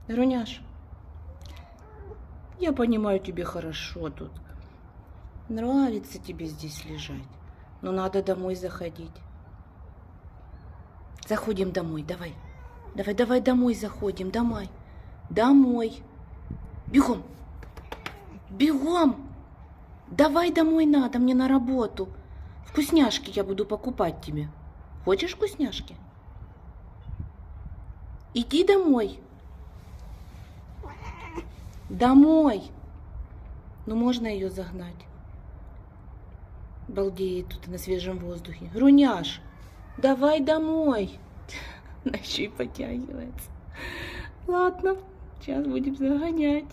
Груняш, я понимаю, тебе хорошо тут. Нравится тебе здесь лежать. Но надо домой заходить. Заходим домой, давай. Давай домой заходим, домой. Домой. Бегом. Бегом. Давай домой надо, мне на работу. Вкусняшки я буду покупать тебе. Хочешь вкусняшки? Иди домой. Домой. Ну можно ее загнать? Балдеет тут на свежем воздухе. Груняш, давай домой. Она еще и потягивается. Ладно, сейчас будем загонять.